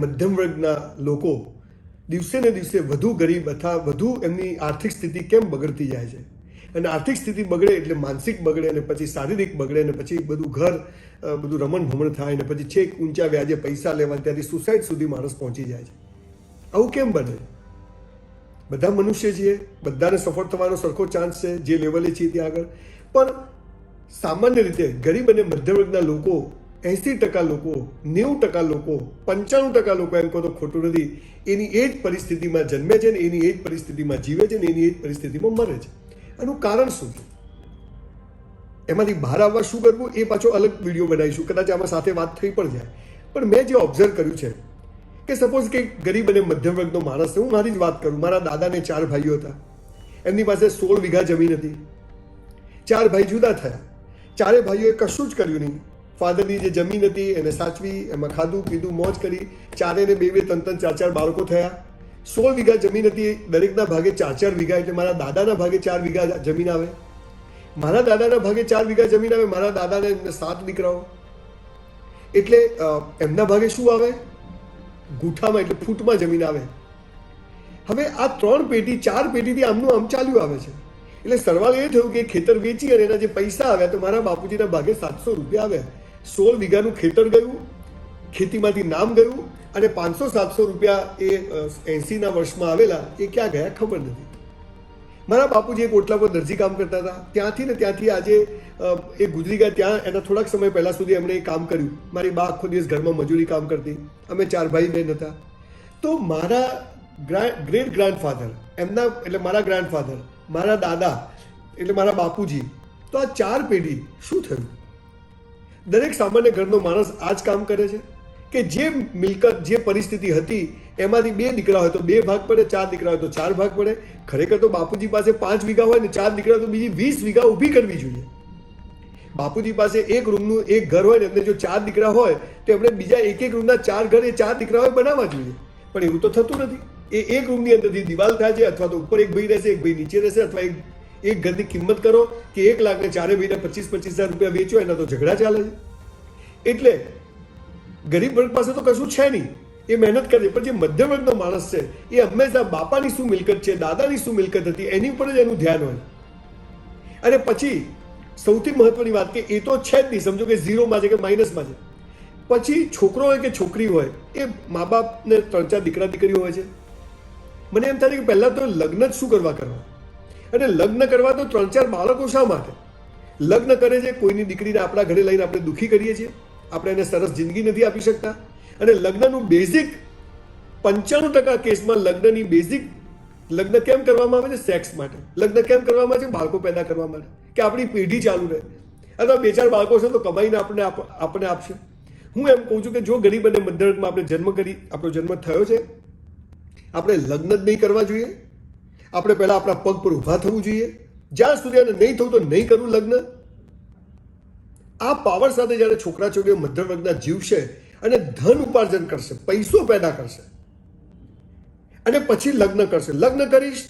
મધ્યમ વર્ગના લોકો દિવસે ને દિવસે વધુ ગરીબ અથવા વધુ એમની આર્થિક સ્થિતિ કેમ બગડતી જાય છે? અને આર્થિક સ્થિતિ બગડે એટલે માનસિક બગડે, અને પછી શારીરિક બગડે, અને પછી બધું ઘર બધું રમણ ભમણ થાય, અને પછી છેક ઊંચા વ્યાજે પૈસા લેવા, ત્યાંથી સુસાઇડ સુધી માણસ પહોંચી જાય છે. આવું કેમ બને? બધા મનુષ્ય છીએ, બધાને સફળ થવાનો સરખો ચાન્સ છે જે લેવલે છીએ ત્યાં આગળ. પણ સામાન્ય રીતે ગરીબ અને મધ્યમ વર્ગના લોકો 80% લોકો, 90% લોકો, 95% લોકો, એમ કહો તો ખોટું નથી, એની એ જ પરિસ્થિતિમાં જન્મે છે, ને એની એ જ પરિસ્થિતિમાં જીવે છે, ને એની એ જ પરિસ્થિતિમાં મરે છે. આનું કારણ શું છે? એમાંથી બહાર આવવા શું કરવું એ પાછો અલગ વિડીયો બનાવીશું, કદાચ આમાં સાથે વાત થઈ પણ જાય. પણ મેં જે ઓબ્ઝર્વ કર્યું છે કે સપોઝ કે ગરીબ અને મધ્યમ વર્ગનો માણસ છે, હું મારી જ વાત કરું. મારા દાદાને 4 ભાઈઓ હતા, એમની પાસે 16 વીઘા જમીન હતી. 4 ભાઈ જુદા થયા, 4 ભાઈઓએ કશું જ કર્યું નહીં. ફાધરની જે જમીન હતી એને સાચવી, એમાં ખાધું પીધું મોજ કરી. 4ને 2, 3, 4 બાળકો થયા. 16 વીઘા જમીન હતી, દરેકના ભાગે 4 વીઘા, એટલે મારા દાદાના ભાગે 4 વીઘા જમીન આવે. મારા દાદાના ભાગે 4 વીઘા જમીન આવે. મારા દાદાને 7 દીકરાઓ, એટલે એમના ભાગે શું આવે? ગુઠામાં એટલે ફૂટમાં જમીન આવે. હવે આ 3 પેઢી 4 પેઢીથી આમનું આમ ચાલ્યું આવે છે. એટલે સરવાળ એ થયું કે ખેતર વેચી અને એના જે પૈસા આવ્યા તો મારા બાપુજીના ભાગે 700 રૂપિયા આવ્યા. 16 વીઘાનું ખેતર ગયું, ખેતીમાંથી નામ ગયું, અને 500-700 રૂપિયા એ 80ના વર્ષમાં આવેલા એ ક્યાં ગયા ખબર નથી. મારા બાપુજી એક ઓટલા પર દરજી કામ કરતા હતા, ત્યાંથી આજે એ ગુજરી ગયા. ત્યાં એના થોડાક સમય પહેલા સુધી એમણે એ કામ કર્યું. મારી બા આખો દિવસ ઘરમાં મજૂરી કામ કરતી. અમે 4 ભાઈ બહેન હતા. તો મારા ગ્રેટ ગ્રાન્ડફાધર, એમના એટલે મારા ગ્રાન્ડફાધર, મારા દાદા એટલે મારા બાપુજી, તો આ 4 પેઢી શું થયું? દરેક સામાન્ય ઘરનો માણસ આ જ કામ કરે છે કે જે મિલકત, જે પરિસ્થિતિ હતી એમાંથી 2 દીકરા હોય તો 2 ભાગ પડે, 4 દીકરા હોય તો 4 ભાગ પડે. ખરેખર તો બાપુજી પાસે 5 વીઘા હોય ને 4 દીકરા તો બીજી 20 વીઘા ઊભી કરવી જોઈએ. બાપુજી પાસે 1 રૂમનું 1 ઘર હોય ને એમને જો 4 દીકરા હોય તો એમણે બીજા 1 રૂમના 4 ઘર એ 4 દીકરા હોય બનાવવા જોઈએ. પણ એવું તો થતું નથી. એ 1 રૂમની અંદરથી દિવાલ થાય છે, અથવા તો ઉપર 1 ભાઈ રહેશે, 1 ભાઈ નીચે રહેશે, અથવા એક ઘરની કિંમત કરો કે 1 લાખ ને 4 ભાઈને 25,000 રૂપિયા વેચો, એના તો ઝઘડા ચાલે છે. એટલે ગરીબ વર્ગ પાસે તો કશું છે નહીં, એ મહેનત કરે. પણ જે મધ્યમ વર્ગનો માણસ છે એ હંમેશા બાપાની શું મિલકત છે, દાદાની શું મિલકત હતી, એની ઉપર જ એનું ધ્યાન હોય. અને પછી સૌથી મહત્વની વાત કે એ તો છે જ નહીં, સમજો કે 0માં છે કે માઇનસમાં છે. પછી છોકરો હોય કે છોકરી હોય, એ મા બાપને 3-4 દીકરા દીકરીઓ હોય છે. મને એમ થાય કે પહેલાં તો લગ્ન જ શું કરવા, અને લગ્ન કરવા તો 3-4 બાળકો શા માટે? લગ્ન કરે છે, કોઈની દીકરીને આપણા ઘરે લઈને આપણે દુઃખી કરીએ છીએ, આપણે એને સરસ જિંદગી નથી આપી શકતા. અને લગ્નનું બેઝિક 95% કેસમાં લગ્નની બેઝિક, લગ્ન કેમ કરવામાં આવે છે? સેક્સ માટે. લગ્ન કેમ કરવામાં આવે છે? બાળકો પેદા કરવા માટે, કે આપણી પેઢી ચાલુ રહે. અથવા 2-4 બાળકો છે તો કમાઈને આપણે આપશે. હું એમ કહું છું કે જો ગરીબ અને મધ્યમ વર્ગમાં આપણો જન્મ થયો છે, આપણે લગ્ન જ નહીં કરવા જોઈએ. આપણે પહેલા આપણા પગ પર ઊભા થવું જોઈએ. જ્યાં સુધી એને નહીં થવું તો નહીં કરવું લગ્ન. આ પાવર સાથે જ્યારે છોકરા છોકરીઓ મધ્યમ વર્ગના જીવશે અને ધન ઉપાર્જન કરશે, પૈસો પેદા કરશે, અને પછી લગ્ન કરશે. લગ્ન કરીશ,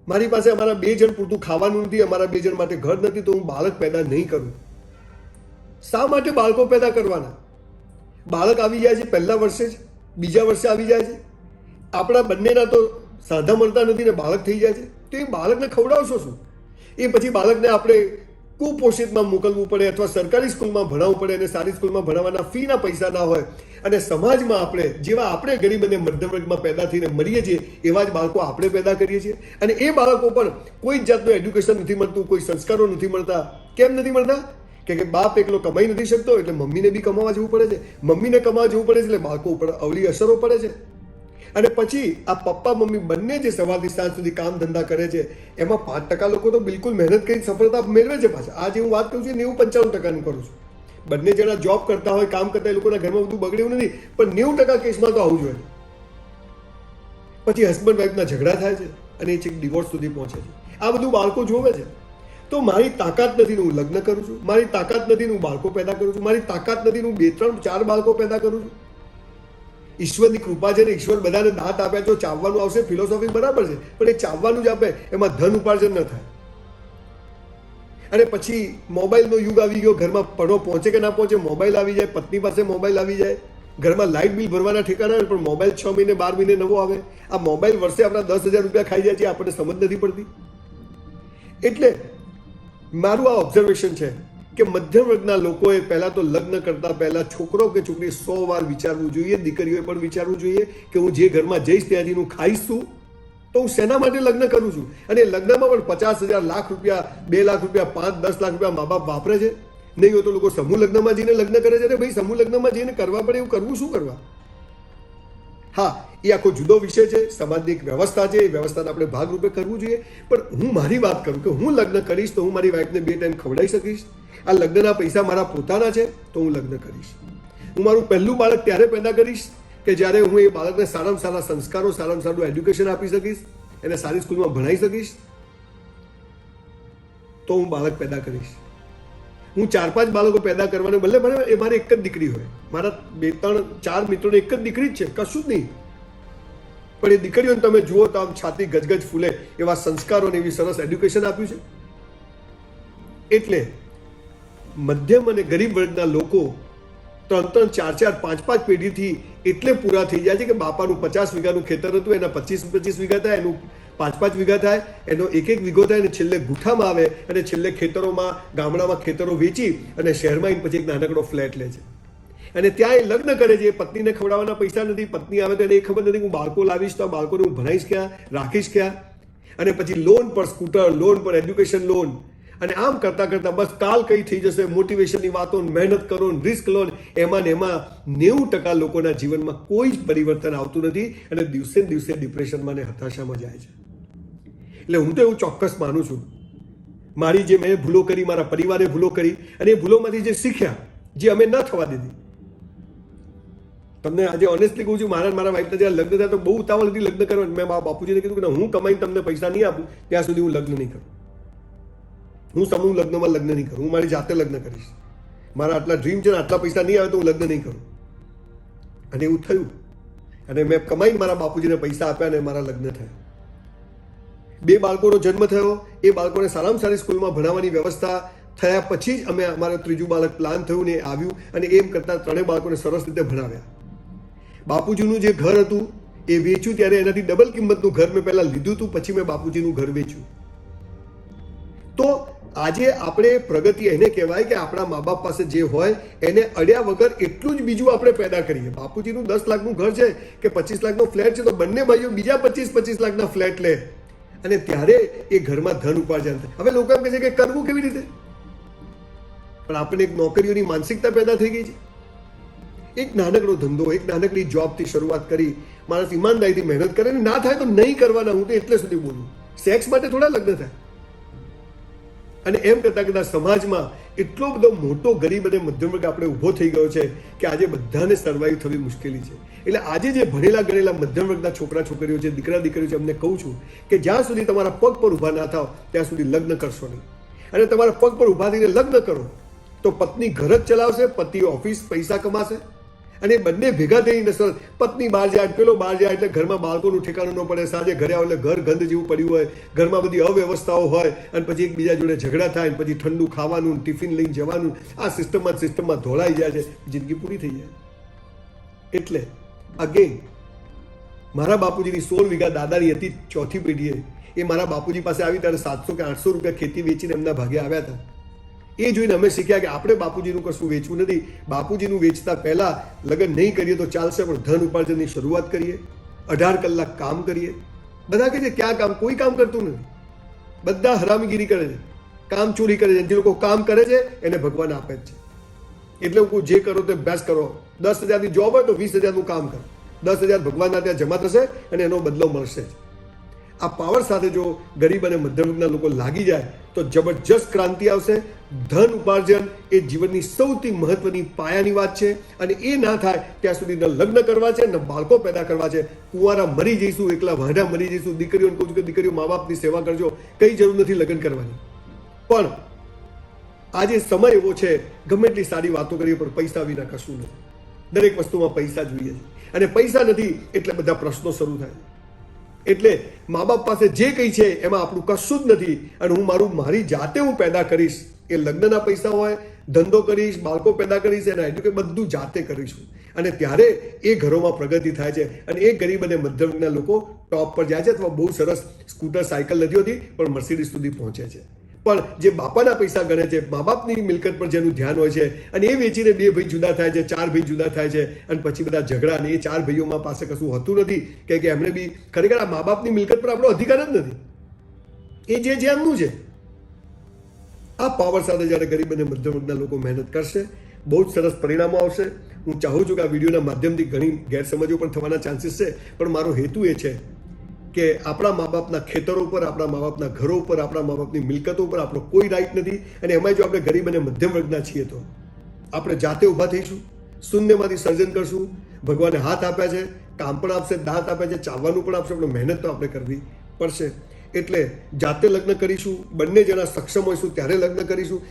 મારી પાસે અમારા 2 જણ પૂરતું ખાવાનું નથી, અમારા 2 જણ માટે ઘર નથી, તો હું બાળક પેદા નહીં કરું. શા માટે બાળકો પેદા કરવાના? બાળક આવી જાય છે પહેલા વર્ષે જ, બીજા વર્ષે આવી જાય છે. આપણા બંનેના તો સાંધા મળતા નથી ને બાળક થઈ જાય છે. તો એ બાળકને ખવડાવશો શું? એ પછી બાળકને આપણે કુપોષિતમાં મોકલવું પડે, અથવા સરકારી સ્કૂલમાં ભણાવવું પડે, અને સારી સ્કૂલમાં ભણાવવાના ફીના પૈસા ના હોય. અને સમાજમાં આપણે ગરીબ અને મધ્યમ વર્ગમાં પેદા થઈને મરીએ છીએ, એવા જ બાળકો આપણે પેદા કરીએ છીએ. અને એ બાળકો પણ કોઈ જ જાતનું એડ્યુકેશન નથી મળતું, કોઈ સંસ્કારો નથી મળતા. કેમ નથી મળતા? કે બાપ એકલો કમાઈ નથી શકતો, એટલે મમ્મીને બી કમાવા જવું પડે છે. મમ્મીને કમાવા જવું પડે છે એટલે બાળકો ઉપર અવળી અસરો પડે છે. અને પછી આ પપ્પા મમ્મી બંને જે સવારથી સાંજ સુધી કામ ધંધા કરે છે, એમાં 5% લોકો તો બિલકુલ મહેનત કરી સફળતા મેળવે છે. પાછા આજે હું વાત કરું છું 90-95%ની કરું છું. બંને જણા જોબ કરતા હોય, કામ કરતા, એ લોકોના ઘરમાં બધું બગડ્યું નથી, પણ 90% કેસમાં તો આવું જોઈએ. પછી હસબન્ડ વાઈફના ઝઘડા થાય છે અને એ છેક ડિવોર્સ સુધી પહોંચે છે. આ બધું બાળકો જોવે છે. તો મારી તાકાત નથી ને હું લગ્ન કરું છું, મારી તાકાત નથી ને હું બાળકો પેદા કરું છું, મારી તાકાત નથી ને હું 2-3-4 બાળકો પેદા કરું છું. ઈશ્વરની કૃપા છે ને, ઈશ્વર બધાને દાંત આપ્યા, જો ચાવવાનું આવશે, ફિલોસોફી બરાબર છે, પણ એ ચાવવાનું જ આપે, એમાં ધન ઉપાર્જન ન થાય. અને પછી મોબાઈલનો યુગ આવી ગયો, ઘરમાં પડો પહોંચે કે ના પહોંચે, મોબાઈલ આવી જાય, પત્ની પાસે મોબાઈલ આવી જાય, ઘરમાં લાઇટ બિલ ભરવાના ઠેકાણા હોય પણ મોબાઈલ 6 મહિને 12 મહિને નવો આવે. આ મોબાઈલ વર્ષે આપણા 10,000 રૂપિયા ખાઈ જાય છે, આપણને સમજ નથી પડતી. એટલે મારું આ ઓબ્ઝર્વેશન છે કે મધ્યમ વર્ગના લોકોએ પહેલા તો લગ્ન કરતા પહેલા છોકરો કે છોકરી 100 વાર વિચારવું જોઈએ. દીકરીઓએ પણ વિચારવું જોઈએ કે હું જે ઘરમાં જઈશ ત્યાંથી હું ખાઈશ શું, તો હું શેના માટે લગ્ન કરું છું. અને લગ્નમાં પણ 50,000 લાખ રૂપિયા, 2 લાખ રૂપિયા, 5-10 લાખ રૂપિયા મા બાપ વાપરે છે. નહીં હોય તો લોકો સમૂહ લગ્નમાં જઈને લગ્ન કરે છે. અરે ભાઈ, સમૂહ લગ્નમાં જઈને કરવા પડે એવું કરવું શું કરવા? હા, એ આખો જુદો વિષય છે, સમાજની એક વ્યવસ્થા છે, એ વ્યવસ્થાને આપણે ભાગરૂપે કરવું જોઈએ. પણ હું મારી વાત કરું કે હું લગ્ન કરીશ તો હું મારી વાઈફને 2 ટાઈમ ખવડાવી શકીશ. આ લગ્નના પૈસા મારા પોતાના છે તો હું લગ્ન કરીશ. હું મારું પહેલું બાળક ત્યારે પેદા કરીશ કે જ્યારે હું એ બાળકને સારામાં સારા સંસ્કારો, સારામાં સારું એડ્યુકેશન આપી શકીશ, એને સારી સ્કૂલમાં ભણાવી શકીશ, તો હું બાળક પેદા કરીશ. હું 4-5 બાળકો પેદા કરવાને બદલે મારે એક જ દીકરી હોય. મારા 2-3-4 મિત્રોને એક જ દીકરી જ છે, કશું જ નહીં. પણ એ દીકરીઓને તમે જુઓ તો આમ છાતી ગજગજ ફૂલે એવા સંસ્કારો અને એવી સરસ એડ્યુકેશન આપ્યું છે. એટલે મધ્યમ અને ગરીબ વર્ગના લોકો 3-3, 4-4, 5-5 પેઢીથી એટલે પૂરા થઈ જાય છે કે બાપાનું 50 વીઘાનું ખેતર હતું, એના 25-25 વીઘા થાય, એનું 5-5 વીઘા થાય, એનો 1-1 વીઘો થાય, અને છેલ્લે ગુઠામાં આવે અને છેલ્લે ખેતરોમાં, ગામડામાં ખેતરો વેચી અને શહેરમાં આવીને પછી એક નાનકડો ફ્લેટ લે છે. અને ત્યાં એ લગ્ન કરે છે. પત્નીને ખવડાવવાના પૈસા નથી. પત્ની આવે તો એને એ ખબર નથી હું બાળકો લાવીશ તો આ બાળકોને હું ભણાવીશ ક્યાં, રાખીશ ક્યાં. અને પછી લોન પર સ્કૂટર, લોન પર એડ્યુકેશન લોન, અને આમ કરતા કરતા બસ કાલ કઈ થઈ જશે, મોટિવેશનની વાતો, મહેનત કરો, રિસ્ક લો, એમાં ને એમાં 90% લોકોના જીવનમાં કોઈ જ પરિવર્તન આવતું નથી અને દિવસે ને દિવસે ડિપ્રેશનમાં ને હતાશામાં જાય છે. એટલે હું તો એવું ચોક્કસ માનું છું, મારી જે મેં ભૂલો કરી, મારા પરિવારે ભૂલો કરી, અને એ ભૂલોમાંથી જે શીખ્યા, જે અમે ન થવા દીધી. તમને આજે ઓનેસ્ટલી કહું છું, મારા વાઈફના જ્યારે લગ્ન થયા તો બહુ ઉતાવળ હતી લગ્ન કરવાની. મેં મારા બાપુજીને કીધું કે હું કમાઈને તમને પૈસા નહીં આપું ત્યાં સુધી હું લગ્ન નહીં કરું. હું સમૂહ લગ્નમાં લગ્ન નહીં કરું. હું મારી જાતે લગ્ન કરીશ. મારા આટલા ડ્રીમ છે ને આટલા પૈસા નહીં આવે તો હું લગ્ન નહીં કરું. અને એવું થયું. અને મેં કમાઈને મારા બાપુજીને પૈસા આપ્યા અને મારા લગ્ન થયા. 2 બાળકોનો જન્મ થયો. એ બાળકોને સારામાં સારી સ્કૂલમાં ભણાવવાની વ્યવસ્થા થયા પછી જ અમે અમારું 3જું બાળક પ્લાન થયું ને આવ્યું. અને એમ કરતાં 3 બાળકોને સરસ રીતે ભણાવ્યા. બાપુજીનું જે ઘર હતું એ વેચ્યું ત્યારે એનાથી ડબલ કિંમતનું ઘર મેં પહેલા લીધું હતું, પછી મેં બાપુજીનું ઘર વેચ્યું. તો આજે આપણે પ્રગતિ એને કહેવાય કે આપણા મા બાપ પાસે જે હોય એને અડ્યા વગર એટલું જ બીજું આપણે પેદા કરીએ. બાપુજીનું 10 લાખનું ઘર છે કે 25 લાખનો ફ્લેટ છે તો બંને ભાઈઓ બીજા 25-25 લાખના ફ્લેટ લે અને ત્યારે એ ઘરમાં ધન ઉપાર્જન થાય. હવે લોકો એમ કહે છે કે કરવું કેવી રીતે? પણ આપણે એક નોકરીઓની માનસિકતા પેદા થઈ ગઈ છે. એક નાનકડો ધંધો, એક નાનકડી જોબથી શરૂઆત કરી, માણસ ઈમાનદારીથી મહેનત કરે ને ના થાય તો નહીં કરવાના. હું તો એટલે સુધી બોલું, સેક્સ માટે થોડા લગ્ન થાય. અને એમ કરતા કરતા સમાજમાં એટલો બધો મોટો ગરીબ અને મધ્યમ વર્ગ આપણે ઊભો થઈ ગયો છે કે આજે બધાને સર્વાઈવ થવી મુશ્કેલી છે. એટલે આજે જે ભણેલા ગણેલા મધ્યમ વર્ગના છોકરા છોકરીઓ છે, દીકરા દીકરીઓ છે, એમને કહું છું કે જ્યાં સુધી તમારા પગ પર ઊભા ના થાવ ત્યાં સુધી લગ્ન કરશો નહીં. અને તમારા પગ પર ઊભા થઈને લગ્ન કરો તો પત્ની ઘર જ ચલાવશે, પતિ ઓફિસ પૈસા કમાશે, અને બંને ભેગા થઈને સરસ. પત્ની બહાર જાય, પેલો બહાર જાય, એટલે ઘરમાં બાળકોનું ઠેકાણું ન પડે. સાંજે ઘરે આવે એટલે ઘર ગંધ જેવું પડ્યું હોય, ઘરમાં બધી અવ્યવસ્થાઓ હોય, અને પછી એકબીજા જોડે ઝઘડા થાય, પછી ઠંડુ ખાવાનું, ટિફિન લઈને જવાનું, આ સિસ્ટમમાં ધોળાઈ જાય છે, જિંદગી પૂરી થઈ જાય. એટલે અગેન મારા બાપુજીની 16 વીઘા દાદાની હતી 4થી પેઢીએ. એ મારા બાપુજી પાસે આવી ત્યારે 700 કે 800 રૂપિયા ખેતી વેચીને એમના ભાગે આવ્યા હતા. એ જોઈને અમે શીખ્યા કે આપણે બાપુજીનું કશું વેચવું નથી. બાપુજીનું વેચતા પહેલા લગ્ન નહીં કરીએ તો ચાલશે, પણ ધન ઉપાર્જનની શરૂઆત કરીએ, 18 કલાક કામ કરીએ. બધા કહે છે ક્યાં કામ? કોઈ કામ કરતું નથી. બધા હરામીગીરી કરે છે, કામ ચોરી કરે છે. જે લોકો કામ કરે છે એને ભગવાન આપે જ છે. એટલે હું જે કરો તે બેસ્ટ કરો. 10,000ની જોબ હોય તો 20,000નું કામ કરો. 10,000 ભગવાનના ત્યાં જમા થશે અને એનો બદલો મળશે જ. આ પાવર સાથે જો ગરીબ અને મધ્યમ વર્ગના લોકો લાગી જાય તો જબરજસ્ત ક્રાંતિ આવશે. ધન ઉપાર્જન એ જીવનની સૌથી મહત્વની પાયાની વાત છે. અને એ ના થાય ત્યાં સુધી ન લગ્ન કરવા છે, ન બાળકો પેદા કરવા છે. કુંવારા મરી જઈશું, એકલા વાંઢા મરી જઈશું. દીકરીઓને કહું છું કે દીકરીઓ મા બાપની સેવા કરજો, કઈ જરૂર નથી લગ્ન કરવાની. પણ આજે સમય એવો છે, ગમે એટલી સારી વાતો કરીએ પણ પૈસા વિના કશું નથી. દરેક વસ્તુમાં પૈસા જોઈએ છે, અને પૈસા નથી એટલે બધા પ્રશ્નો શરૂ થાય. એટલે મા બાપ પાસે જે કંઈ છે એમાં આપણું કશું જ નથી. અને હું મારી જાતે હું પેદા કરીશ. એ લગ્નના પૈસા હોય, ધંધો કરીશ, બાળકો પેદા કરીશ, એના એડ્યુકેટ બધું જાતે કરીશું. અને ત્યારે એ ઘરોમાં પ્રગતિ થાય છે અને એ ગરીબ અને મધ્યમ વર્ગના લોકો ટોપ પર જાય છે, અથવા બહુ સરસ સ્કૂટર, સાયકલ નથી હોતી પણ મર્સિડીઝ સુધી પહોંચે છે. પણ જે બાપાના પૈસા ગણે છે, મા બાપની મિલકત પર જેનું ધ્યાન હોય છે, અને એ વેચીને 2 ભાઈ જુદા થાય છે, 4 ભાઈ જુદા થાય છે, અને પછી બધા ઝઘડા, અને એ 4 ભાઈઓમાં પાસે કશું હોતું નથી કે એમણે બી ખરેખર આ મા બાપની મિલકત પર આપણો અધિકાર જ નથી. એ જે એમનું છે. આ પાવર સાથે જ્યારે ગરીબ અને મધ્યમ વર્ગના લોકો મહેનત કરશે, બહુ જ સરસ પરિણામો આવશે. હું ચાહું છું કે આ વિડીયોના માધ્યમથી ઘણી ગેરસમજો પણ થવાના ચાન્સીસ છે, પણ મારો હેતુ એ છે કે આપણા મા બાપના ખેતરો ઉપર, આપણા મા બાપના ઘરો ઉપર, આપણા મા બાપની મિલકતો ઉપર આપણો કોઈ રાઈટ નથી. અને એમાં જો આપણે ગરીબ અને મધ્યમ વર્ગના છીએ તો આપણે જાતે ઊભા થઈશું, શૂન્યમાંથી સર્જન કરશું. ભગવાને હાથ આપ્યા છે, કામ પણ આપશે, દાંત આપ્યા છે, ચાવવાનું પણ આપશે, આપણે મહેનત તો આપણે કરવી પડશે. એટલે જાતે લગ્ન કરીશું, બંને જણા સક્ષમ હોઈશું ત્યારે લગ્ન કરીશું.